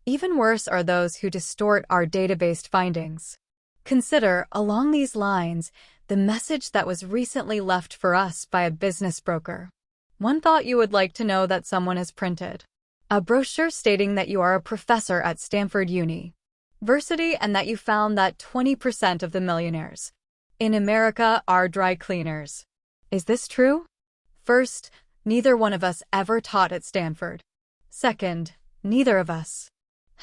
Even worse are those who distort our database findings. Consider, along these lines, the message that was recently left for us by a business broker. One thought you would like to know that someone has printed. A brochure stating that you are a professor at Stanford University and that you found that 20% of the millionaires in America are dry cleaners. Is this true? First, neither one of us ever taught at Stanford. Second, neither of us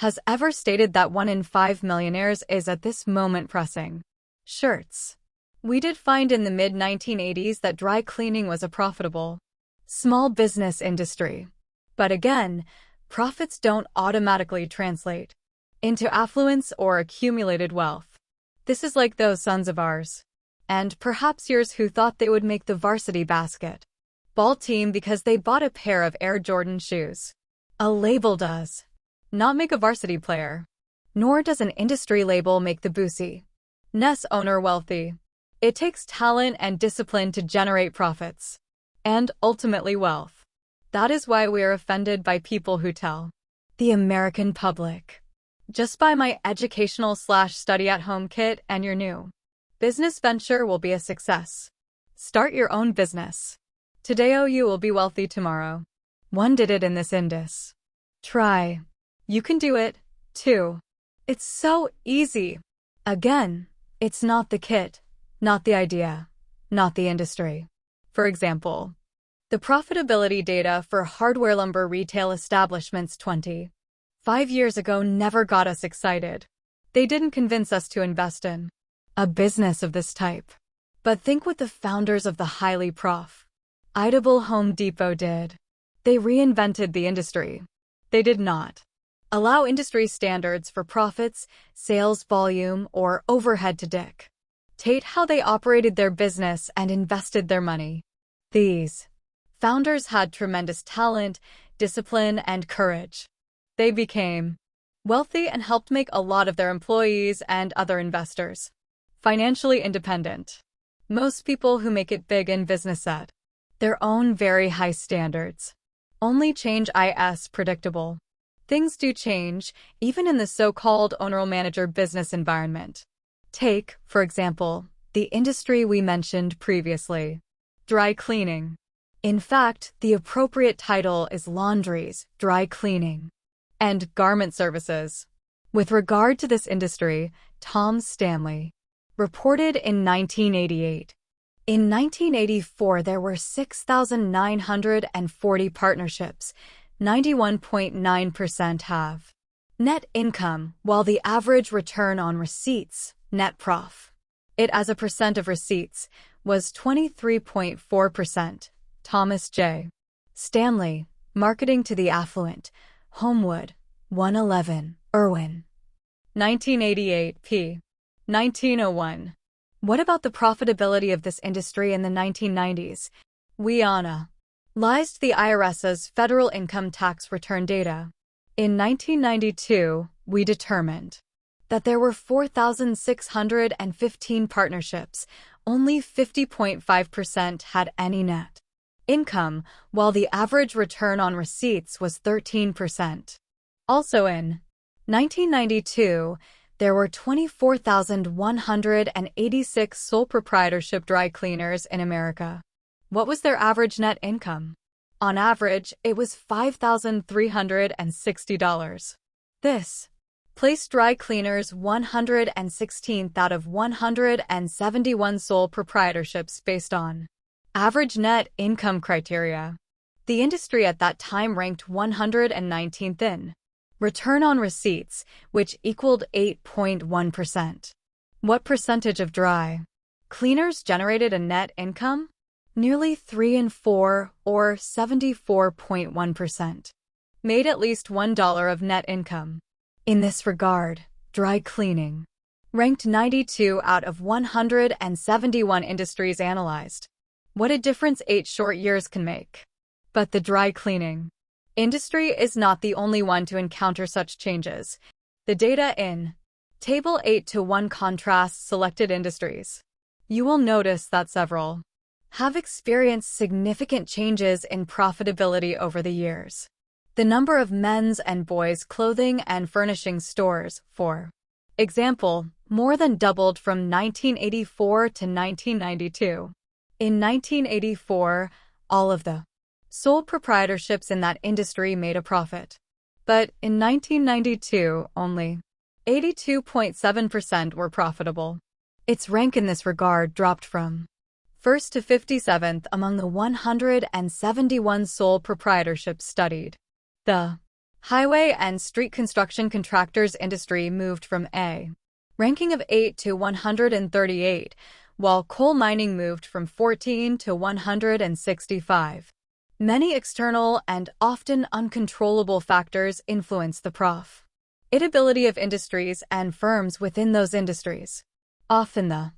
has ever stated that 1 in 5 millionaires is at this moment pressing shirts. We did find in the mid-1980s that dry cleaning was a profitable small business industry. But again, profits don't automatically translate into affluence or accumulated wealth. This is like those sons of ours, and perhaps yours, who thought they would make the varsity basketball team because they bought a pair of Air Jordan shoes. A label does not make a varsity player, nor does an industry label make the business owner wealthy. It takes talent and discipline to generate profits, and ultimately wealth. That is why we are offended by people who tell the American public, just buy my educational/study-at-home kit and your new business venture will be a success. Start your own business today, or you will be wealthy tomorrow. One did it in this industry. Try. You can do it, too. It's so easy. Again, it's not the kit, not the idea, not the industry. For example, the profitability data for hardware lumber retail establishments 25 years ago never got us excited. They didn't convince us to invest in a business of this type. But think what the founders of the highly profitable Home Depot did. They reinvented the industry. They did not allow industry standards for profits, sales volume, or overhead to dictate how they operated their business and invested their money. These founders had tremendous talent, discipline, and courage. They became wealthy and helped make a lot of their employees and other investors financially independent. Most people who make it big in business set their own very high standards. Only change is predictable. Things do change, even in the so-called owner-manager business environment. Take, for example, the industry we mentioned previously, dry cleaning. In fact, the appropriate title is laundries, dry cleaning, and garment services. With regard to this industry, Tom Stanley reported in 1988. In 1984, there were 6,940 partnerships. 91.9% have net income, while the average return on receipts, net prof, it as a percent of receipts, was 23.4%. Thomas J. Stanley, Marketing to the Affluent, Homewood, 111, Irwin. 1988, p. 1901. What about the profitability of this industry in the 1990s? We analyzed the IRS's federal income tax return data. In 1992, we determined that there were 4,615 partnerships. Only 50.5% had any net income, while the average return on receipts was 13%. Also in 1992, there were 24,186 sole proprietorship dry cleaners in America. What was their average net income? On average, it was $5,360. This placed dry cleaners 116th out of 171 sole proprietorships based on average net income criteria. The industry at that time ranked 119th in return on receipts, which equaled 8.1%. What percentage of dry cleaners generated a net income? Nearly 3 in 4, or 74.1%, made at least $1 of net income. In this regard, dry cleaning ranked 92 out of 171 industries analyzed. What a difference 8 short years can make. But the dry cleaning industry is not the only one to encounter such changes. The data in Table 8:1 contrasts selected industries. You will notice that several have experienced significant changes in profitability over the years. The number of men's and boys' clothing and furnishing stores, for example, more than doubled from 1984 to 1992. In 1984, all of the sole proprietorships in that industry made a profit. But in 1992, only 82.7% were profitable. Its rank in this regard dropped from first to 57th among the 171 sole proprietorships studied. The highway and street construction contractors industry moved from a ranking of 8 to 138, while coal mining moved from 14 to 165. Many external and often uncontrollable factors influence the profitability of industries and firms within those industries. Often the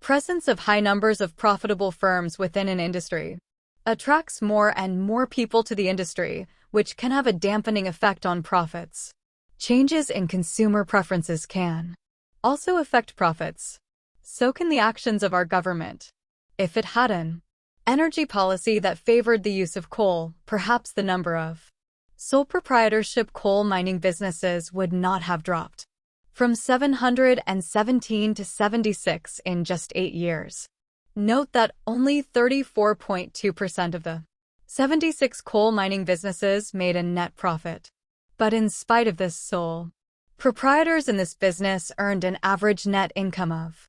presence of high numbers of profitable firms within an industry attracts more and more people to the industry, which can have a dampening effect on profits. Changes in consumer preferences can also affect profits. So can the actions of our government. If it had an energy policy that favored the use of coal, perhaps the number of sole proprietorship coal mining businesses would not have dropped from 717 to 76 in just 8 years. Note that only 34.2% of the 76 coal mining businesses made a net profit. But in spite of this, sole proprietors in this business earned an average net income of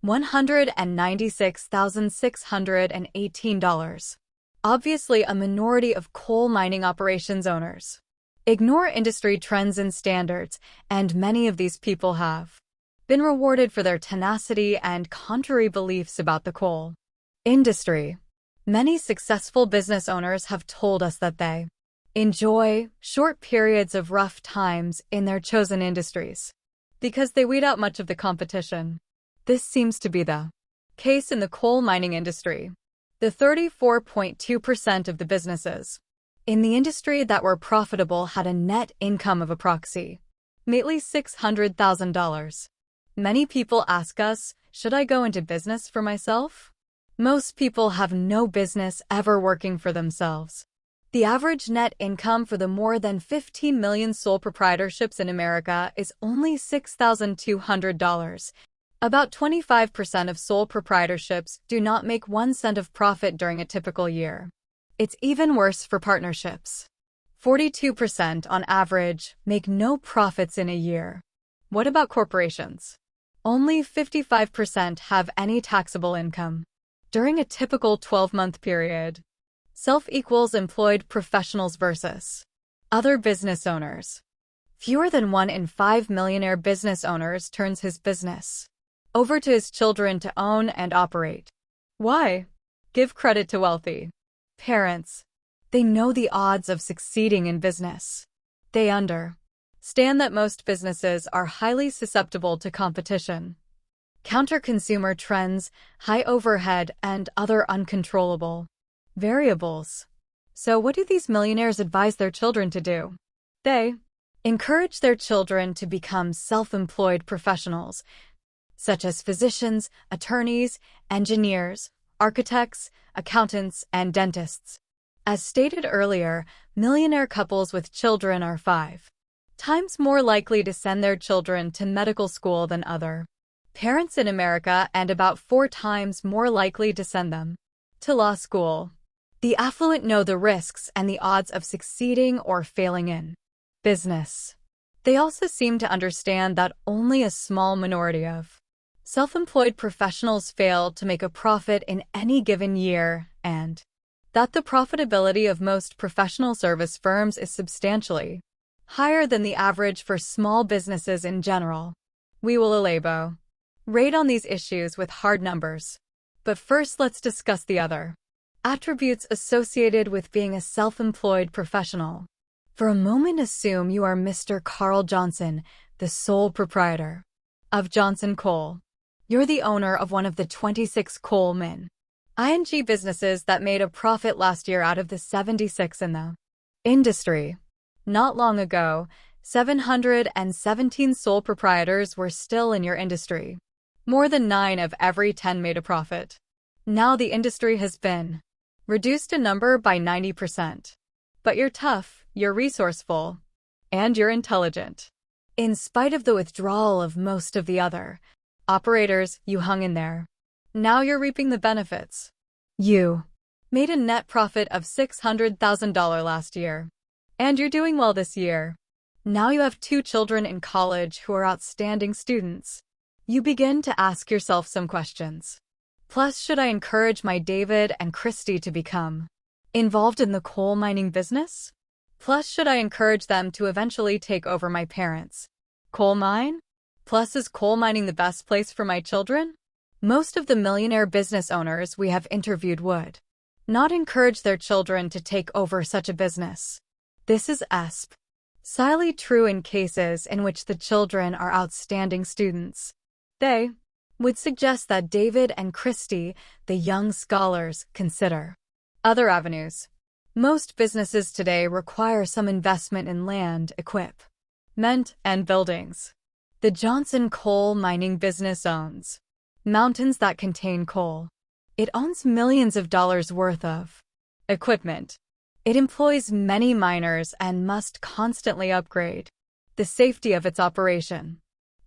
$196,618. Obviously, a minority of coal mining operations owners ignore industry trends and standards, and many of these people have been rewarded for their tenacity and contrary beliefs about the coal industry. Many successful business owners have told us that they enjoy short periods of rough times in their chosen industries because they weed out much of the competition. This seems to be the case in the coal mining industry. The 34.2% of the businesses in the industry that were profitable had a net income of approximately $600,000. Many people ask us, should I go into business for myself? Most people have no business ever working for themselves. The average net income for the more than 15 million sole proprietorships in America is only $6,200. About 25% of sole proprietorships do not make 1 cent of profit during a typical year. It's even worse for partnerships. 42% on average make no profits in a year. What about corporations? Only 55% have any taxable income. During a typical 12-month period, self equals employed professionals versus other business owners. Fewer than 1 in 5 millionaire business owners turns his business over to his children to own and operate. Why? Give credit to wealthy parents. They know the odds of succeeding in business. They understand that most businesses are highly susceptible to competition, counter-consumer trends, high overhead, and other uncontrollable variables. So what do these millionaires advise their children to do? They encourage their children to become self-employed professionals, such as physicians, attorneys, engineers, architects, accountants, and dentists. As stated earlier, millionaire couples with children are 5 times more likely to send their children to medical school than other parents in America, and about 4 times more likely to send them to law school. The affluent know the risks and the odds of succeeding or failing in business. They also seem to understand that only a small minority of self-employed professionals fail to make a profit in any given year, and that the profitability of most professional service firms is substantially higher than the average for small businesses in general. We will elaborate on these issues with hard numbers. But first, let's discuss the other attributes associated with being a self-employed professional. For a moment, assume you are Mr. Carl Johnson, the sole proprietor of Johnson Coal. You're the owner of one of the 26 coal mine ING businesses that made a profit last year out of the 76 in the industry. Not long ago, 717 sole proprietors were still in your industry. More than 9 of every 10 made a profit. Now the industry has been reduced in number by 90%. But you're tough, you're resourceful, and you're intelligent. In spite of the withdrawal of most of the other operators, you hung in there. Now you're reaping the benefits. You made a net profit of $600,000 last year, and you're doing well this year. Now you have 2 children in college who are outstanding students. You begin to ask yourself some questions. Plus, should I encourage my David and Christy to become involved in the coal mining business? Plus, should I encourage them to eventually take over my parents' coal mine? Plus, is coal mining the best place for my children? Most of the millionaire business owners we have interviewed would not encourage their children to take over such a business. This is especially true in cases in which the children are outstanding students. They would suggest that David and Christy, the young scholars, consider other avenues. Most businesses today require some investment in land, equipment, and buildings. The Johnson coal mining business owns mountains that contain coal. It owns millions of dollars worth of equipment. It employs many miners and must constantly upgrade the safety of its operation.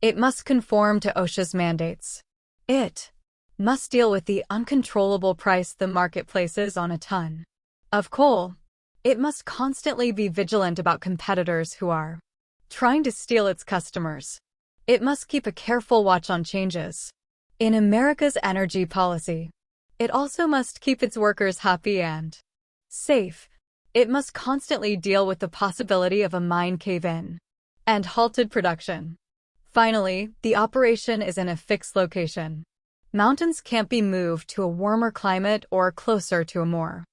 It must conform to OSHA's mandates. It must deal with the uncontrollable price the market places on a ton of coal. It must constantly be vigilant about competitors who are trying to steal its customers. It must keep a careful watch on changes in America's energy policy. It also must keep its workers happy and safe. It must constantly deal with the possibility of a mine cave-in and halted production. Finally, the operation is in a fixed location. Mountains can't be moved to a warmer climate or closer to a more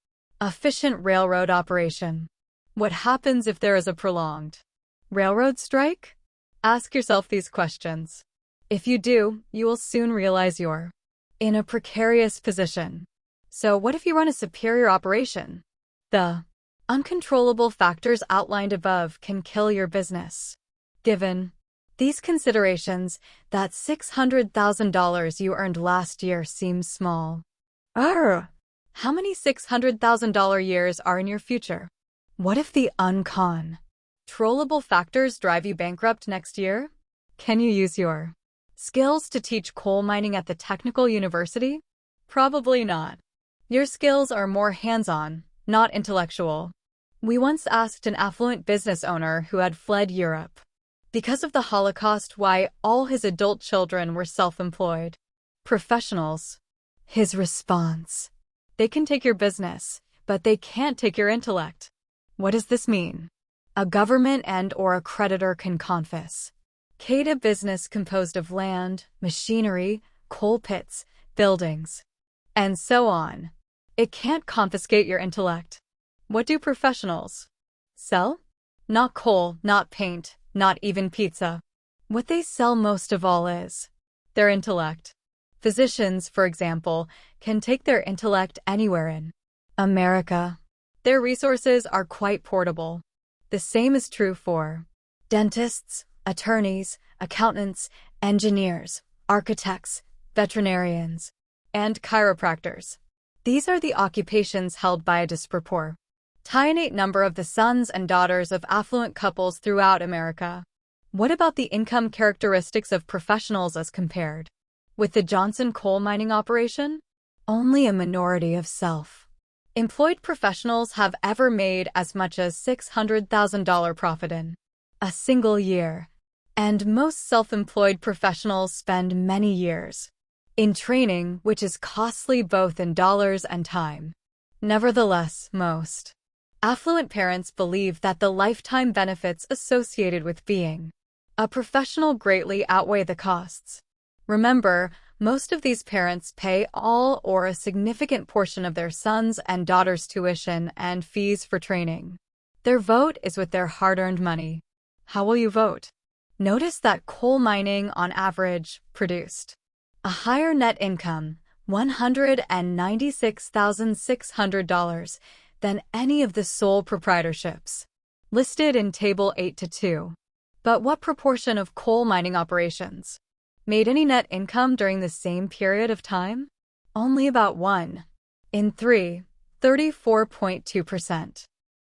efficient railroad operation. What happens if there is a prolonged railroad strike? Ask yourself these questions. If you do, you will soon realize you're in a precarious position. So what if you run a superior operation? The uncontrollable factors outlined above can kill your business. Given these considerations, that $600,000 you earned last year seems small. How many $600,000 years are in your future? What if the uncontrollable factors drive you bankrupt next year? Can you use your skills to teach coal mining at the technical university? Probably not. Your skills are more hands-on, not intellectual. We once asked an affluent business owner who had fled Europe because of the Holocaust why all his adult children were self-employed professionals. His response: they can take your business, but they can't take your intellect. What does this mean? A government and/or a creditor can confiscate a business composed of land, machinery, coal pits, buildings, and so on. It can't confiscate your intellect. What do professionals sell? Not coal, not paint, not even pizza. What they sell most of all is their intellect. Physicians, for example, can take their intellect anywhere in America. Their resources are quite portable. The same is true for dentists, attorneys, accountants, engineers, architects, veterinarians, and chiropractors. These are the occupations held by a disproportionate number of the sons and daughters of affluent couples throughout America. What about the income characteristics of professionals as compared with the Johnson coal mining operation? Only a minority of self-employed professionals have ever made as much as $600,000 profit in a single year, and most self-employed professionals spend many years in training, which is costly both in dollars and time. Nevertheless, most affluent parents believe that the lifetime benefits associated with being a professional greatly outweigh the costs. Remember, most of these parents pay all or a significant portion of their sons' and daughters' tuition and fees for training. Their vote is with their hard-earned money. How will you vote? Notice that coal mining, on average, produced a higher net income, $196,600, than any of the sole proprietorships listed in Table 8-2. But what proportion of coal mining operations made any net income during the same period of time? Only about 1 in 3, 34.2%.